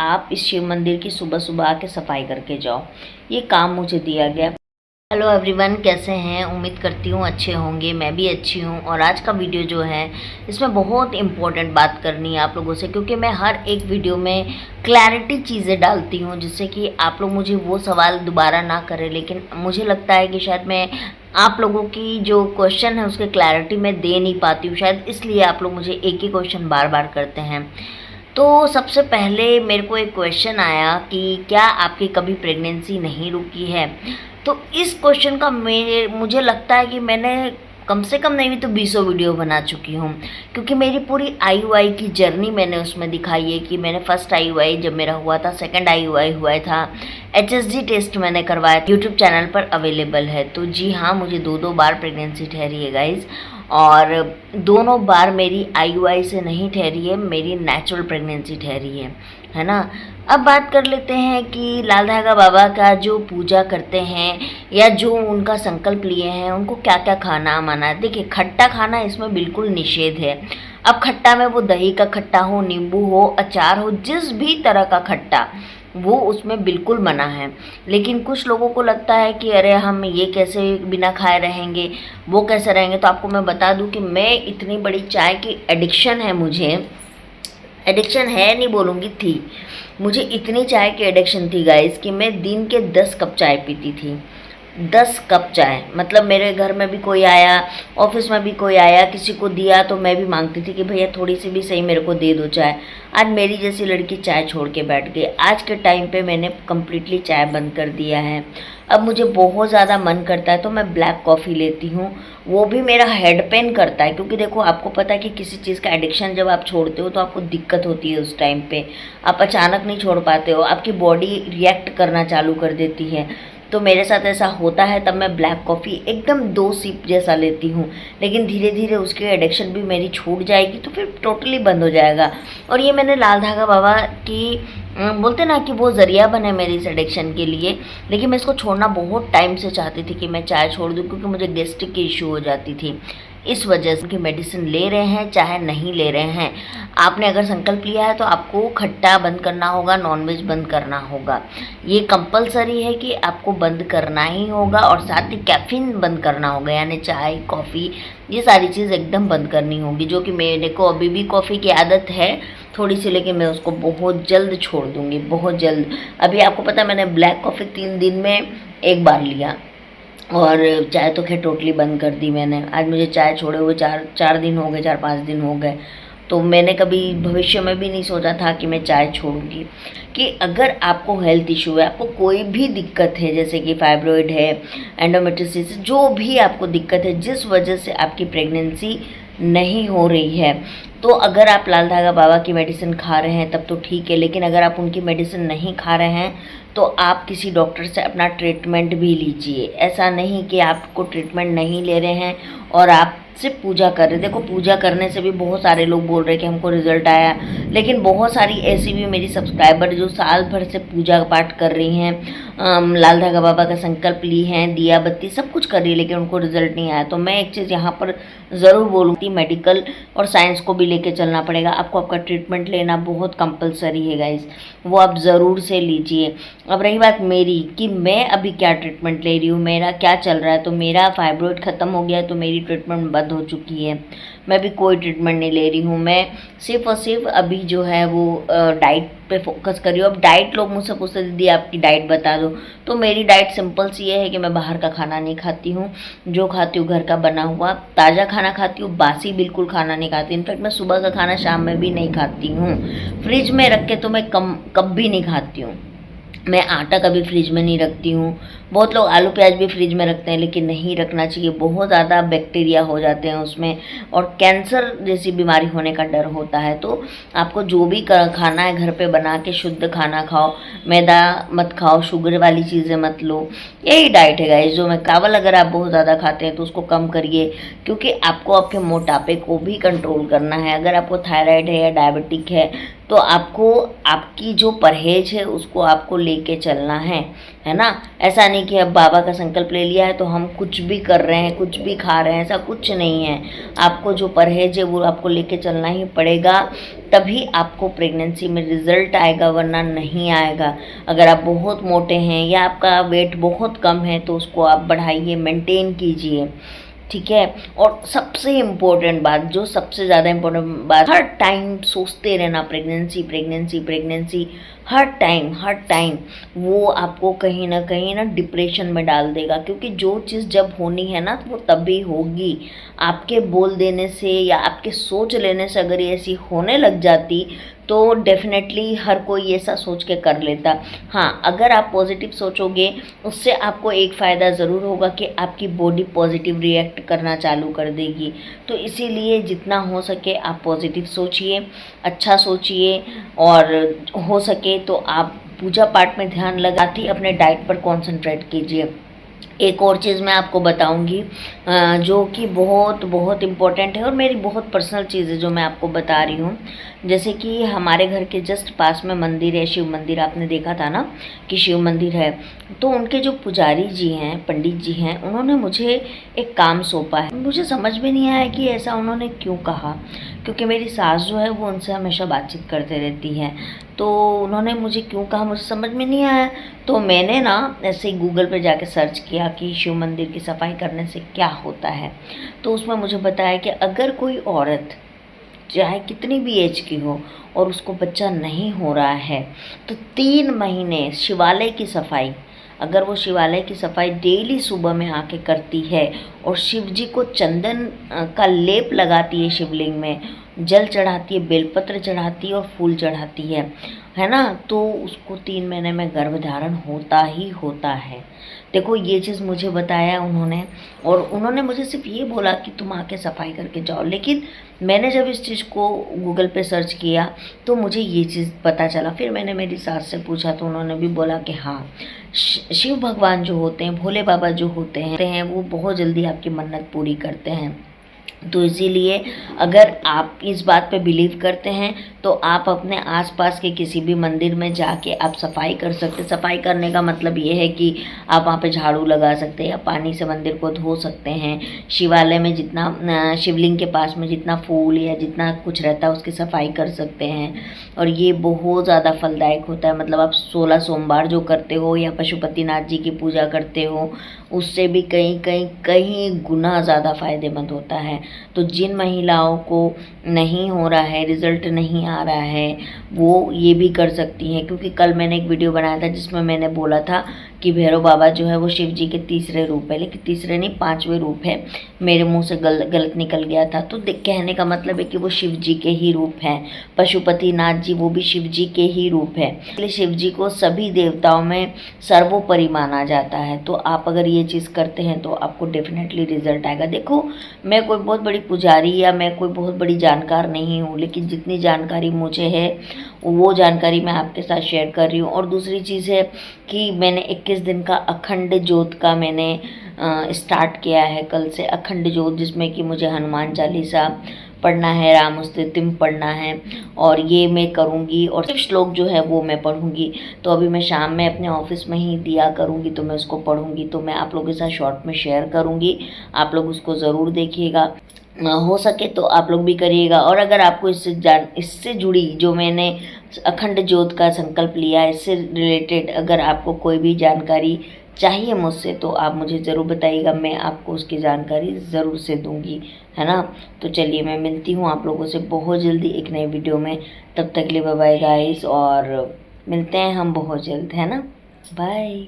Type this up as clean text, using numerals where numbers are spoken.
आप इस शिव मंदिर की सुबह सुबह आके सफाई करके जाओ। ये काम मुझे दिया गया। हेलो एवरीवन, कैसे हैं? उम्मीद करती हूँ अच्छे होंगे। मैं भी अच्छी हूँ। और आज का वीडियो जो है इसमें बहुत इम्पोर्टेंट बात करनी है आप लोगों से, क्योंकि मैं हर एक वीडियो में क्लैरिटी चीज़ें डालती हूँ जिससे कि आप लोग मुझे वो सवाल दोबारा ना करें। लेकिन मुझे लगता है कि शायद मैं आप लोगों की जो क्वेश्चन है उसके क्लैरिटी मैं दे नहीं पाती हूँ, शायद इसलिए आप लोग मुझे एक ही क्वेश्चन बार बार करते हैं। तो सबसे पहले मेरे को एक क्वेश्चन आया कि क्या आपकी कभी प्रेगनेंसी नहीं रुकी है। तो इस क्वेश्चन का मुझे लगता है कि मैंने कम से कम नहीं भी तो 20 वीडियो बना चुकी हूँ, क्योंकि मेरी पूरी IUI की जर्नी मैंने उसमें दिखाई है कि मैंने फर्स्ट IUI जब मेरा हुआ था, सेकंड IUI हुआ था, HSG टेस्ट मैंने करवाया, यूट्यूब चैनल पर अवेलेबल है। तो जी हाँ, मुझे दो बार प्रेगनेंसी ठहरी है गाइज, और दोनों बार मेरी IUI से नहीं ठहरी है, मेरी नेचुरल प्रेगनेंसी ठहरी है ना। अब बात कर लेते हैं कि लाल धागा बाबा का जो पूजा करते हैं या जो उनका संकल्प लिए हैं उनको क्या क्या खाना माना है। देखिए, खट्टा खाना इसमें बिल्कुल निषेध है। अब खट्टा में वो दही का खट्टा हो, नींबू हो, अचार हो, जिस भी तरह का खट्टा वो उसमें बिल्कुल मना है। लेकिन कुछ लोगों को लगता है कि अरे हम ये कैसे बिना खाए रहेंगे, वो कैसे रहेंगे। तो आपको मैं बता दूं कि मैं इतनी बड़ी चाय की एडिक्शन है, मुझे एडिक्शन है नहीं बोलूँगी, थी। मुझे इतनी चाय की एडिक्शन थी गाइस कि मैं दिन के 10 कप चाय पीती थी। 10 कप चाय, मतलब मेरे घर में भी कोई आया, ऑफिस में भी कोई आया, किसी को दिया तो मैं भी मांगती थी कि भैया थोड़ी सी भी सही मेरे को दे दो चाय। आज मेरी जैसी लड़की चाय छोड़ के बैठ गई। आज के टाइम पे मैंने कम्प्लीटली चाय बंद कर दिया है। अब मुझे बहुत ज़्यादा मन करता है तो मैं ब्लैक कॉफ़ी लेती हूँ, वो भी मेरा हेड पेन करता है। क्योंकि देखो, आपको पता है कि किसी चीज़ का एडिक्शन जब आप छोड़ते हो तो आपको दिक्कत होती है। उस टाइम पे आप अचानक नहीं छोड़ पाते हो, आपकी बॉडी रिएक्ट करना चालू कर देती है। तो मेरे साथ ऐसा होता है, तब मैं ब्लैक कॉफ़ी एकदम 2 सिप जैसा लेती हूँ। लेकिन धीरे धीरे उसकी एडिक्शन भी मेरी छूट जाएगी तो फिर टोटली बंद हो जाएगा। और ये मैंने लाल धागा बाबा की बोलते ना कि वो ज़रिया बने मेरी इस एडिक्शन के लिए। लेकिन मैं इसको छोड़ना बहुत टाइम से चाहती थी कि मैं चाय छोड़ दूँ, क्योंकि मुझे गैस्ट्रिक की इशू हो जाती थी। इस वजह से कि मेडिसिन ले रहे हैं चाहे नहीं ले रहे हैं, आपने अगर संकल्प लिया है तो आपको खट्टा बंद करना होगा, नॉनवेज बंद करना होगा। ये कंपलसरी है कि आपको बंद करना ही होगा। और साथ ही कैफ़ीन बंद करना होगा, यानी चाय, कॉफ़ी, ये सारी चीज़ एकदम बंद करनी होगी। जो कि मेरे को अभी भी कॉफ़ी की आदत है थोड़ी सी, लेकिन मैं उसको बहुत जल्द छोड़ दूँगी, बहुत जल्द। अभी आपको पता है मैंने ब्लैक कॉफ़ी 3 दिन में 1 बार लिया, और चाय तो खैर टोटली बंद कर दी मैंने। आज मुझे चाय छोड़े हुए 4 दिन हो गए, 4-5 दिन हो गए। तो मैंने कभी भविष्य में भी नहीं सोचा था कि मैं चाय छोड़ूंगी। कि अगर आपको हेल्थ इशू है, आपको कोई भी दिक्कत है, जैसे कि फाइब्रॉइड है, एंडोमेट्रियोसिस, जो भी आपको दिक्कत है, जिस वजह से आपकी प्रेगनेंसी नहीं हो रही है, तो अगर आप लाल धागा बाबा की मेडिसिन खा रहे हैं तब तो ठीक है। लेकिन अगर आप उनकी मेडिसिन नहीं खा रहे हैं तो आप किसी डॉक्टर से अपना ट्रीटमेंट भी लीजिए। ऐसा नहीं कि आपको ट्रीटमेंट नहीं ले रहे हैं और आप सिर्फ पूजा कर रहे। देखो, पूजा करने से भी बहुत सारे लोग बोल रहे हैं कि हमको रिजल्ट आया, लेकिन बहुत सारी ऐसी भी मेरी सब्सक्राइबर जो साल भर से पूजा पाठ कर रही हैं, लाल धागा बाबा का संकल्प ली हैं, दिया बत्ती सब कुछ कर रही है, लेकिन उनको रिजल्ट नहीं आया। तो मैं एक चीज़ यहाँ पर ज़रूर बोलूँगी, मेडिकल और साइंस को भी लेके चलना पड़ेगा आपको। आपका ट्रीटमेंट लेना बहुत कंपलसरी है गाइस, वो आप ज़रूर से लीजिए। अब रही बात मेरी कि मैं अभी क्या ट्रीटमेंट ले रही हूँ, मेरा क्या चल रहा है, तो मेरा फाइब्रॉइड ख़त्म हो गया तो मेरी ट्रीटमेंट बंद हो चुकी है। मैं भी कोई ट्रीटमेंट नहीं ले रही हूँ। मैं सिर्फ और सिर्फ अभी जो है वो डाइट पे फोकस कर रही हूँ। अब डाइट, लोग मुझसे पूछते दीदी आपकी डाइट बता दो, तो मेरी डाइट सिंपल सी ये है कि मैं बाहर का खाना नहीं खाती हूँ। जो खाती हूँ घर का बना हुआ ताज़ा खाना खाती हूँ, बासी बिल्कुल खाना नहीं खाती। इनफैक्ट मैं सुबह का खाना शाम में भी नहीं खाती हूँ। फ्रिज में रख के तो मैं कभी नहीं खाती हूँ। मैं आटा कभी फ्रिज में नहीं रखती हूँ। बहुत लोग आलू प्याज भी फ्रिज में रखते हैं, लेकिन नहीं रखना चाहिए। बहुत ज़्यादा बैक्टीरिया हो जाते हैं उसमें, और कैंसर जैसी बीमारी होने का डर होता है। तो आपको जो भी खाना है घर पे बना के शुद्ध खाना खाओ, मैदा मत खाओ, शुगर वाली चीज़ें मत लो। यही डाइट है गाइस। जो मैं चावल अगर आप बहुत ज़्यादा खाते हैं तो उसको कम करिए, क्योंकि आपको आपके मोटापे को भी कंट्रोल करना है। अगर आपको थायराइड है या डायबिटिक है तो आपको आपकी जो परहेज है उसको आपको लेके चलना है ना। ऐसा नहीं कि अब बाबा का संकल्प ले लिया है तो हम कुछ भी कर रहे हैं, कुछ भी खा रहे हैं, ऐसा कुछ नहीं है। आपको जो परहेज है वो आपको लेके चलना ही पड़ेगा, तभी आपको प्रेगनेंसी में रिजल्ट आएगा, वरना नहीं आएगा। अगर आप बहुत मोटे हैं या आपका वेट बहुत कम है तो उसको आप बढ़ाइए, मेंटेन कीजिए, ठीक है। और सबसे इम्पोर्टेंट बात, जो सबसे ज़्यादा इम्पोर्टेंट बात, हर टाइम सोचते रहना प्रेगनेंसी प्रेगनेंसी प्रेगनेंसी, हर टाइम वो आपको कहीं ना डिप्रेशन में डाल देगा। क्योंकि जो चीज़ जब होनी है ना वो तभी होगी। आपके बोल देने से या आपके सोच लेने से अगर ये ऐसी होने लग जाती तो डेफिनेटली हर कोई ऐसा सोच के कर लेता। हाँ, अगर आप पॉजिटिव सोचोगे उससे आपको एक फ़ायदा ज़रूर होगा कि आपकी बॉडी पॉजिटिव रिएक्ट करना चालू कर देगी। तो इसीलिए जितना हो सके आप पॉजिटिव सोचिए, अच्छा सोचिए, और हो सके तो आप पूजा पाठ में ध्यान लगाते ही अपने डाइट पर कॉन्सेंट्रेट कीजिए। एक और चीज़ मैं आपको बताऊंगी जो कि बहुत बहुत इम्पोर्टेंट है और मेरी बहुत पर्सनल चीज़ है जो मैं आपको बता रही हूँ। जैसे कि हमारे घर के जस्ट पास में मंदिर है, शिव मंदिर, आपने देखा था ना कि शिव मंदिर है। तो उनके जो पुजारी जी हैं, पंडित जी हैं, उन्होंने मुझे एक काम सौंपा है। मुझे समझ में नहीं आया कि ऐसा उन्होंने क्यों कहा, क्योंकि मेरी सास जो है वो उनसे हमेशा बातचीत करते रहती है। तो उन्होंने मुझे क्यों कहा मुझे समझ में नहीं आया। तो मैंने ना ऐसे ही गूगल पे जाके सर्च किया कि शिव मंदिर की सफाई करने से क्या होता है। तो उसमें मुझे बताया कि अगर कोई औरत चाहे कितनी भी एज की हो और उसको बच्चा नहीं हो रहा है तो 3 महीने शिवालय की सफाई, अगर वो शिवालय की सफाई डेली सुबह में आके करती है और शिव जी को चंदन का लेप लगाती है, शिवलिंग में जल चढ़ाती है, बेलपत्र चढ़ाती है और फूल चढ़ाती है ना, तो उसको 3 महीने में गर्भधारण होता ही होता है। देखो ये चीज़ मुझे बताया उन्होंने, और उन्होंने मुझे सिर्फ ये बोला कि तुम आके सफाई करके जाओ। लेकिन मैंने जब इस चीज़ को गूगल पे सर्च किया तो मुझे ये चीज़ पता चला। फिर मैंने मेरी सास से पूछा तो उन्होंने भी बोला कि हाँ, शिव भगवान जो होते हैं, भोले बाबा जो होते हैं वो बहुत जल्दी आपकी मन्नत पूरी करते हैं। तो इसीलिए अगर आप इस बात पे बिलीव करते हैं तो आप अपने आसपास के किसी भी मंदिर में जाके आप सफाई कर सकते। सफाई करने का मतलब ये है कि आप वहाँ पे झाड़ू लगा सकते हैं या पानी से मंदिर को धो सकते हैं। शिवालय में जितना शिवलिंग के पास में जितना फूल या जितना कुछ रहता है उसकी सफाई कर सकते हैं। और ये बहुत ज़्यादा फलदायक होता है। मतलब आप 16 सोमवार जो करते हो या पशुपतिनाथ जी की पूजा करते हो उससे भी कहीं गुना ज़्यादा फ़ायदेमंद होता है। तो जिन महिलाओं को नहीं हो रहा है, रिज़ल्ट नहीं आ रहा है, वो ये भी कर सकती हैं। क्योंकि कल मैंने एक वीडियो बनाया था जिसमें मैंने बोला था कि भैरव बाबा जो है वो शिव जी के तीसरे रूप है, लेकिन तीसरे नहीं 5वें रूप है। मेरे मुंह से गलत निकल गया था। तो कहने का मतलब है कि वो शिव जी के ही रूप हैं। पशुपतिनाथ जी वो भी शिव जी के ही रूप है, इसलिए शिव जी को सभी देवताओं में सर्वोपरि माना जाता है। तो आप अगर ये चीज़ करते हैं तो आपको डेफिनेटली रिजल्ट आएगा। देखो मैं कोई बहुत बड़ी पुजारी या मैं कोई बहुत बड़ी जानकार नहीं हूँ, लेकिन जितनी जानकारी मुझे है वो जानकारी मैं आपके साथ शेयर कर रही हूँ। और दूसरी चीज़ है कि मैंने 21 दिन का अखंड ज्योत का मैंने स्टार्ट किया है कल से, अखंड ज्योत, जिसमें कि मुझे हनुमान चालीसा पढ़ना है, राम स्तुतिम पढ़ना है, और ये मैं करूँगी। और सिर्फ श्लोक जो है वो मैं पढ़ूँगी। तो अभी मैं शाम में अपने ऑफिस में ही दिया करूँगी तो मैं उसको पढ़ूँगी। तो मैं आप लोगों के साथ शॉर्ट में शेयर करूँगी, आप लोग उसको ज़रूर देखिएगा। हो सके तो आप लोग भी करिएगा। और अगर आपको इससे जुड़ी जो मैंने अखंड ज्योत का संकल्प लिया है इससे रिलेटेड अगर आपको कोई भी जानकारी चाहिए मुझसे तो आप मुझे ज़रूर बताइएगा, मैं आपको उसकी जानकारी ज़रूर से दूंगी, है ना। तो चलिए मैं मिलती हूँ आप लोगों से बहुत जल्दी एक नई वीडियो में। तब तक के लिए बाय बाय गाइस, और मिलते हैं हम बहुत जल्द, है ना। बाय।